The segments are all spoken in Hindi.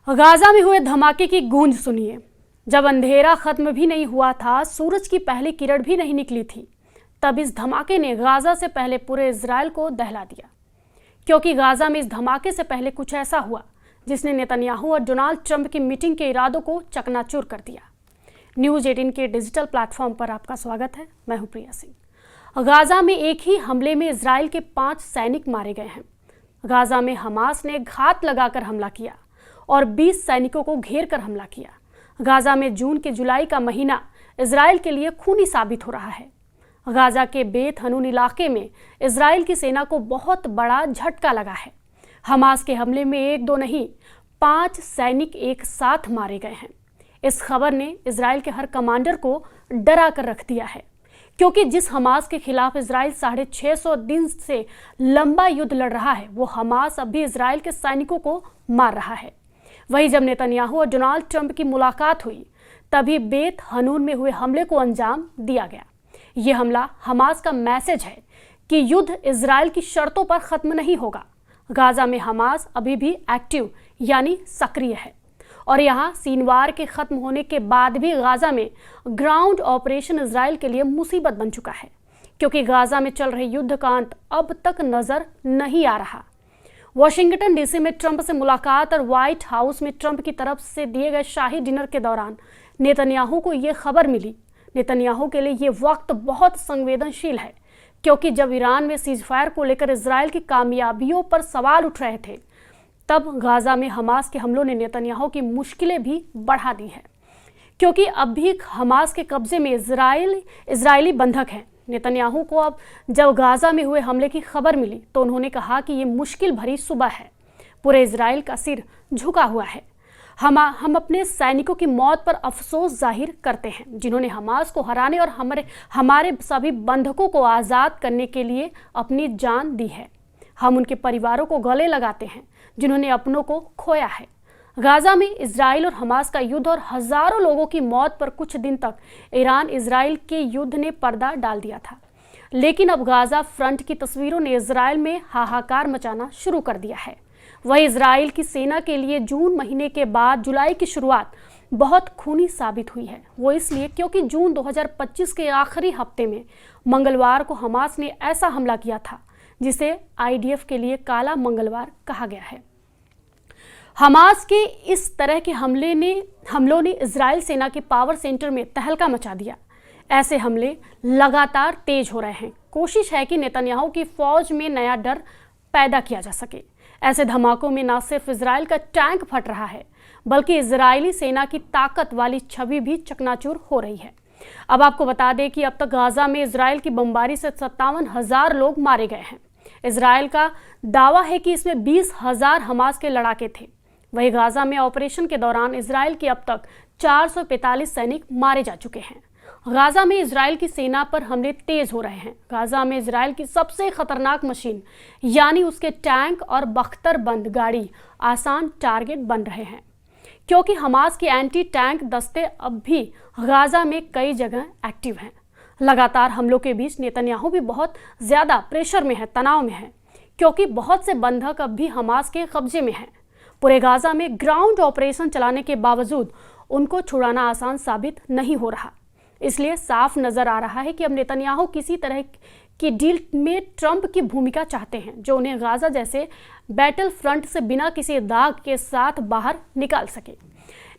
गाजा में हुए धमाके की गूंज सुनिए। जब अंधेरा खत्म भी नहीं हुआ था, सूरज की पहली किरण भी नहीं निकली थी, तब इस धमाके ने गाजा से पहले पूरे इजराइल को दहला दिया। क्योंकि गाजा में इस धमाके से पहले कुछ ऐसा हुआ जिसने नेतन्याहू और डोनाल्ड ट्रंप की मीटिंग के इरादों को चकनाचूर कर दिया। न्यूज़ 18 के डिजिटल प्लेटफॉर्म पर आपका स्वागत है। मैं हूं प्रिया सिंह। गाजा में एक ही हमले में इजराइल के 5 सैनिक मारे गए हैं। गाजा में हमास ने घात लगाकर हमला किया और 20 सैनिकों को घेर कर हमला किया। गाजा में जून के जुलाई का महीना इजराइल के लिए खूनी साबित हो रहा है। गाजा के बेत हनून इलाके में इजराइल की सेना को बहुत बड़ा झटका लगा है। हमास के हमले में 1-2 नहीं 5 सैनिक एक साथ मारे गए हैं। इस खबर ने इजराइल के हर कमांडर को डरा कर रख दिया है, क्योंकि जिस हमास के खिलाफ इजराइल 650 दिन से लंबा युद्ध लड़ रहा है, वो हमास अब भी इजराइल के सैनिकों को मार रहा है। वहीं जब नेतन्याहू और डोनाल्ड ट्रंप की मुलाकात हुई, तभी बेत हनून में हुए हमले को अंजाम दिया गया। ये हमला हमास का मैसेज है कि युद्ध इजराइल की शर्तों पर खत्म नहीं होगा। गाजा में हमास अभी भी एक्टिव यानी सक्रिय है और यहाँ सीनवार के खत्म होने के बाद भी गाजा में ग्राउंड ऑपरेशन इजराइल के लिए मुसीबत बन चुका है, क्योंकि गाजा में चल रहे युद्ध का अंत अब तक नजर नहीं आ रहा। वॉशिंगटन डीसी में ट्रंप से मुलाकात और व्हाइट हाउस में ट्रंप की तरफ से दिए गए शाही डिनर के दौरान नेतन्याहू को ये खबर मिली। नेतन्याहू के लिए ये वक्त बहुत संवेदनशील है, क्योंकि जब ईरान में सीजफायर को लेकर इजराइल की कामयाबियों पर सवाल उठ रहे थे, तब गाजा में हमास के हमलों ने नेतन्याहू की मुश्किलें भी बढ़ा दी हैं, क्योंकि अब भी हमास के कब्जे में इजरायली बंधक हैं। नेतन्याहू को अब जब गाजा में हुए हमले की खबर मिली तो उन्होंने कहा कि ये मुश्किल भरी सुबह है। पूरे इजराइल का सिर झुका हुआ है। हम अपने सैनिकों की मौत पर अफसोस जाहिर करते हैं, जिन्होंने हमास को हराने और हमारे सभी बंधकों को आज़ाद करने के लिए अपनी जान दी है। हम उनके परिवारों को गले लगाते हैं, जिन्होंने अपनों को खोया है। गाजा में इजराइल और हमास का युद्ध और हजारों लोगों की मौत पर कुछ दिन तक ईरान इजराइल के युद्ध ने पर्दा डाल दिया था, लेकिन अब गाजा फ्रंट की तस्वीरों ने इजराइल में हाहाकार मचाना शुरू कर दिया है। वही इजराइल की सेना के लिए जून महीने के बाद जुलाई की शुरुआत बहुत खूनी साबित हुई है। वो इसलिए क्योंकि जून 2025 के आखिरी हफ्ते में मंगलवार को हमास ने ऐसा हमला किया था जिसे IDF के लिए काला मंगलवार कहा गया है। हमास के इस तरह के हमलों ने इजराइल सेना के पावर सेंटर में तहलका मचा दिया। ऐसे हमले लगातार तेज हो रहे हैं। कोशिश है कि नेतन्याहू की फौज में नया डर पैदा किया जा सके। ऐसे धमाकों में न सिर्फ इजराइल का टैंक फट रहा है, बल्कि इजरायली सेना की ताकत वाली छवि भी चकनाचूर हो रही है। अब आपको बता दें कि अब तक गाजा में इजराइल की बमबारी से 57,000 लोग मारे गए हैं। इजराइल का दावा है कि इसमें 20,000 हमास के लड़ाके थे। वहीं गाजा में ऑपरेशन के दौरान इजराइल के अब तक 445 सैनिक मारे जा चुके हैं। गाजा में इजराइल की सेना पर हमले तेज हो रहे हैं। गाजा में इजराइल की सबसे खतरनाक मशीन यानी उसके टैंक और बख्तरबंद गाड़ी आसान टारगेट बन रहे हैं, क्योंकि हमास के एंटी टैंक दस्ते अब भी गाजा में कई जगह एक्टिव हैं। लगातार हमलों के बीच नेतन्याहू भी बहुत ज़्यादा प्रेशर में है, तनाव में है, क्योंकि बहुत से बंधक अब भी हमास के कब्जे में हैं। पूरे गाजा में ग्राउंड ऑपरेशन चलाने के बावजूद उनको छुड़ाना आसान साबित नहीं हो रहा। इसलिए साफ नजर आ रहा है कि अब नेतन्याहू किसी तरह की डील में ट्रंप की भूमिका चाहते हैं, जो उन्हें गाजा जैसे बैटल फ्रंट से बिना किसी दाग के साथ बाहर निकाल सके।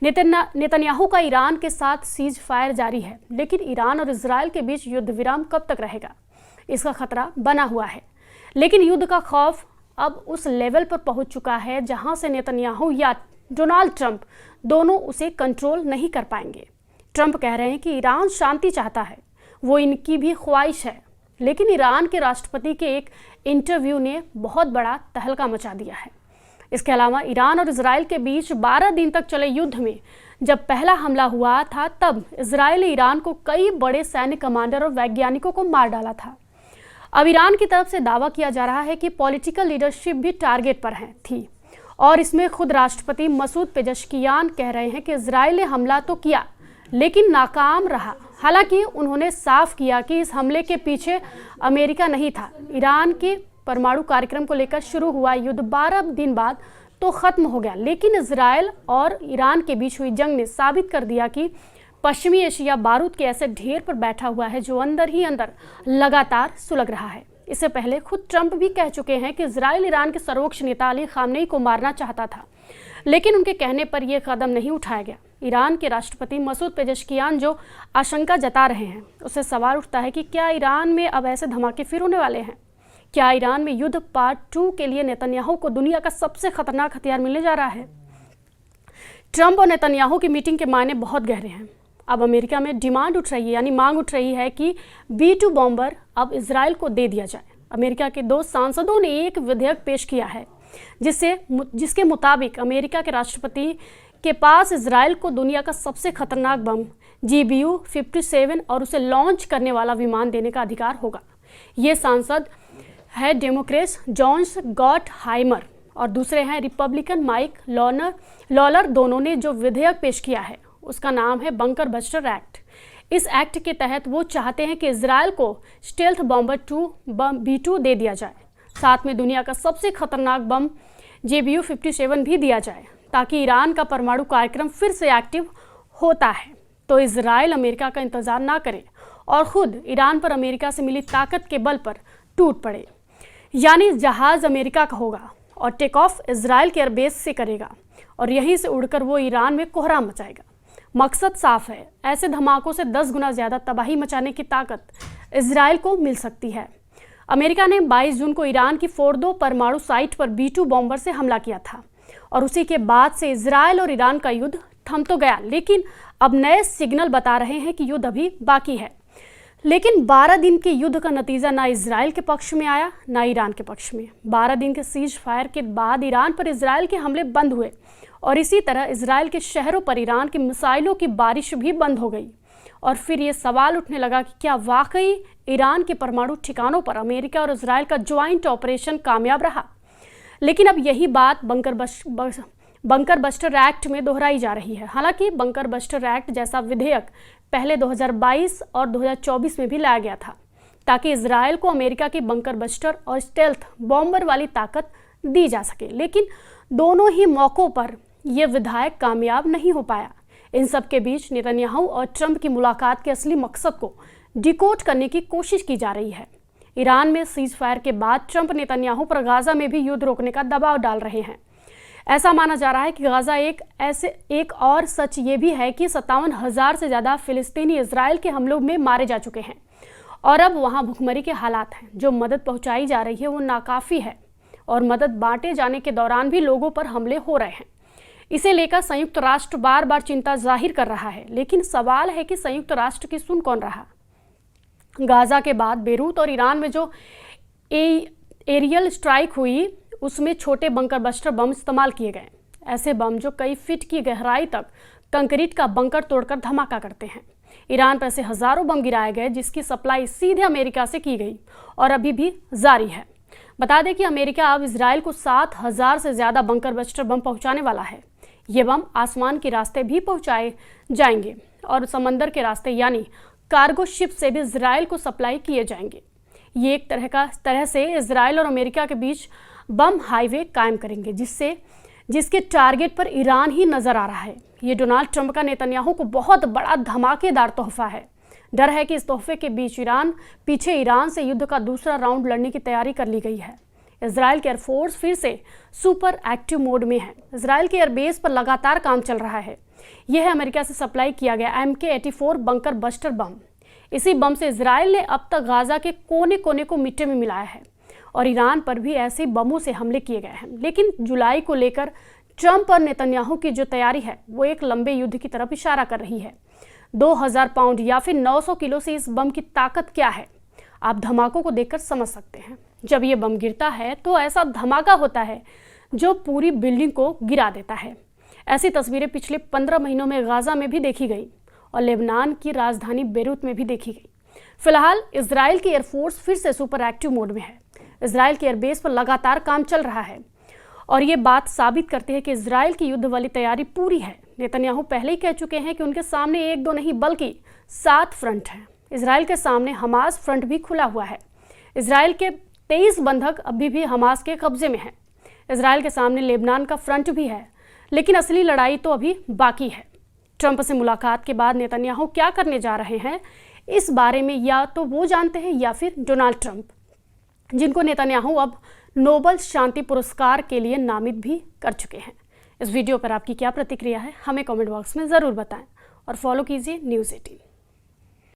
नेतन्याहू का ईरान के साथ सीज फायर जारी है, लेकिन ईरान और इजराइल के बीच युद्ध विराम कब तक रहेगा, इसका खतरा बना हुआ है। लेकिन युद्ध का खौफ अब उस लेवल पर पहुंच चुका है जहां से नेतन्याहू या डोनाल्ड ट्रंप दोनों उसे कंट्रोल नहीं कर पाएंगे। ट्रंप कह रहे हैं कि ईरान शांति चाहता है, वो इनकी भी ख्वाहिश है, लेकिन ईरान के राष्ट्रपति के एक इंटरव्यू ने बहुत बड़ा तहलका मचा दिया है। इसके अलावा ईरान और इजराइल के बीच 12 दिन तक चले युद्ध में जब पहला हमला हुआ था, तब इजराइल ने ईरान को कई बड़े सैन्य कमांडर और वैज्ञानिकों को मार डाला था। अब ईरान की तरफ से दावा किया जा रहा है कि पॉलिटिकल लीडरशिप भी टारगेट पर थी, और इसमें खुद राष्ट्रपति मसूद पेजश्कियान कह रहे हैं कि इजराइल ने हमला तो किया लेकिन नाकाम रहा। हालांकि उन्होंने साफ किया कि इस हमले के पीछे अमेरिका नहीं था। ईरान के परमाणु कार्यक्रम को लेकर शुरू हुआ युद्ध 12 दिन बाद तो खत्म हो गया, लेकिन इजराइल और ईरान के बीच हुई जंग ने साबित कर दिया कि पश्चिमी एशिया बारूद के ऐसे ढेर पर बैठा हुआ है जो अंदर ही अंदर लगातार सुलग रहा है। इससे पहले खुद ट्रंप भी कह चुके हैं कि इजराइल ईरान के सर्वोच्च नेता अली खामनेई को मारना चाहता था, लेकिन उनके कहने पर यह कदम नहीं उठाया गया। ईरान के राष्ट्रपति मसूद पेजेश्कियान जो आशंका जता रहे हैं, उससे सवाल उठता है कि क्या ईरान में अब ऐसे धमाके फिर होने वाले हैं? क्या ईरान में युद्ध पार्ट 2 के लिए नेतन्याहू को दुनिया का सबसे खतरनाक हथियार मिलने जा रहा है? ट्रंप और नेतन्याहू की मीटिंग के मायने बहुत गहरे हैं। अब अमेरिका में डिमांड उठ रही है, यानी मांग उठ रही है कि B-2 बॉम्बर अब इजराइल को दे दिया जाए। अमेरिका के 2 सांसदों ने एक विधेयक पेश किया है जिसके मुताबिक अमेरिका के राष्ट्रपति के पास इजराइल को दुनिया का सबसे खतरनाक बम GBU-57 और उसे लॉन्च करने वाला विमान देने का अधिकार होगा। ये सांसद है डेमोक्रेट जॉन्स गॉटहाइमर और दूसरे हैं रिपब्लिकन माइक लॉलर। दोनों ने जो विधेयक पेश किया है उसका नाम है बंकर बस्टर एक्ट। इस एक्ट के तहत वो चाहते हैं कि इजराइल को स्टेल्थ बॉम्बर B-2 दे दिया जाए, साथ में दुनिया का सबसे खतरनाक बम GBU-57 भी दिया जाए, ताकि ईरान का परमाणु कार्यक्रम फिर से एक्टिव होता है तो इजराइल अमेरिका का इंतजार ना करे और खुद ईरान पर अमेरिका से मिली ताकत के बल पर टूट पड़े। यानी जहाज अमेरिका का होगा और टेक ऑफ इजराइल के एयरबेस से करेगा और यहीं से उड़कर वो ईरान में कोहराम मचाएगा। मकसद साफ है, ऐसे धमाकों से 10 गुना ज़्यादा तबाही मचाने की ताकत इजराइल को मिल सकती है। अमेरिका ने 22 जून को ईरान की फोर्दो परमाणु साइट पर B-2 बॉम्बर से हमला किया था और उसी के बाद से इजराइल और ईरान का युद्ध थम तो गया, लेकिन अब नए सिग्नल बता रहे हैं कि युद्ध अभी बाकी है। लेकिन 12 दिन के युद्ध का नतीजा ना इजराइल के पक्ष में आया ना ईरान के पक्ष में। 12 दिन के सीज फायर के बाद ईरान पर इजराइल के हमले बंद हुए और इसी तरह इजराइल के शहरों पर ईरान की मिसाइलों की बारिश भी बंद हो गई। और फिर ये सवाल उठने लगा कि क्या वाकई ईरान के परमाणु ठिकानों पर अमेरिका और इजराइल का ज्वाइंट ऑपरेशन कामयाब रहा? लेकिन अब यही बात बंकर बस्टर एक्ट में दोहराई जा रही है। हालांकि बंकर बस्टर एक्ट जैसा विधेयक पहले 2022 और 2024 में भी लाया गया था, ताकि इजराइल को अमेरिका की बंकर बस्टर और स्टेल्थ बॉम्बर वाली ताकत दी जा सके। लेकिन दोनों ही मौक़ों पर यह विधेयक कामयाब नहीं हो पाया। इन सब के बीच नेतन्याहू और ट्रंप की मुलाकात के असली मकसद को डिकोड करने की कोशिश की जा रही है। ईरान में सीज फायर के बाद ट्रंप नेतन्याहू पर गाजा में भी युद्ध रोकने का दबाव डाल रहे हैं। ऐसा माना जा रहा है कि गाजा एक और सच ये भी है कि 57,000 से ज़्यादा फिलिस्तीनी इजराइल के हमलों में मारे जा चुके हैं और अब वहाँ भुखमरी के हालात हैं। जो मदद पहुँचाई जा रही है वो नाकाफ़ी है और मदद बांटे जाने के दौरान भी लोगों पर हमले हो रहे हैं। इसे लेकर संयुक्त राष्ट्र बार बार चिंता जाहिर कर रहा है, लेकिन सवाल है कि संयुक्त राष्ट्र की सुन कौन रहा? गाजा के बाद बेरूत और ईरान में जो एरियल स्ट्राइक हुई उसमें छोटे बंकर बस्टर बम इस्तेमाल किए गए। ऐसे बम जो कई फीट की गहराई तक कंक्रीट का बंकर तोड़कर धमाका करते हैं। ईरान पर ऐसे हजारों बम गिराए गए जिसकी सप्लाई सीधे अमेरिका से की गई और अभी भी जारी है। बता दें कि अमेरिका अब इजराइल को 7,000 से ज़्यादा बंकर बस्टर बम पहुंचाने वाला है। ये बम आसमान के रास्ते भी पहुंचाए जाएंगे और समंदर के रास्ते यानी कार्गो शिप से भी इजराइल को सप्लाई किए जाएंगे। ये एक तरह से इजराइल और अमेरिका के बीच बम हाईवे कायम करेंगे, जिसके टारगेट पर ईरान ही नजर आ रहा है। ये डोनाल्ड ट्रंप का नेतन्याहू को बहुत बड़ा धमाकेदार तोहफा है। डर है कि इस तोहफे के बीच ईरान से युद्ध का दूसरा राउंड लड़ने की तैयारी कर ली गई है। इजराइल के एयरफोर्स फिर से सुपर एक्टिव मोड में है। इजराइल के एयरबेस पर लगातार काम चल रहा है। यह है अमेरिका से सप्लाई किया गया MK-84 बंकर बस्टर बम। इसी बम से इजराइल ने अब तक गाजा के कोने कोने को मिट्टी में मिलाया है और ईरान पर भी ऐसे बमों से हमले किए गए हैं। लेकिन जुलाई को लेकर ट्रंप और नेतन्याहू की जो तैयारी है वो एक लंबे युद्ध की तरफ इशारा कर रही है। 2000 पाउंड या फिर 900 किलो से इस बम की ताकत क्या है, आप धमाकों को देखकर समझ सकते हैं। जब ये बम गिरता है तो ऐसा धमाका होता है जो पूरी बिल्डिंग को गिरा देता है। ऐसी तस्वीरें पिछले 15 महीनों में गाजा में भी देखी गई और लेबनान की राजधानी बेरूत में भी देखी गई। फिलहाल इजराइल की एयरफोर्स फिर से सुपर एक्टिव मोड में है। इजराइल के एयरबेस पर लगातार काम चल रहा है और ये बात साबित करती है कि इजराइल की युद्ध वाली तैयारी पूरी है। नेतन्याहू पहले ही कह चुके हैं कि उनके सामने 1-2 नहीं बल्कि 7 फ्रंट हैं। इजराइल के सामने हमास फ्रंट भी खुला हुआ है। इजराइल के 23 बंधक अभी भी हमास के कब्जे में हैं। इजराइल के सामने लेबनान का फ्रंट भी है, लेकिन असली लड़ाई तो अभी बाकी है। ट्रंप से मुलाकात के बाद नेतन्याहू क्या करने जा रहे हैं, इस बारे में या तो वो जानते हैं या फिर डोनाल्ड ट्रंप, जिनको नेतन्याहू अब नोबेल शांति पुरस्कार के लिए नामित भी कर चुके हैं। इस वीडियो पर आपकी क्या प्रतिक्रिया है, हमें कमेंट बॉक्स में ज़रूर बताएं और फॉलो कीजिए न्यूज़ 18।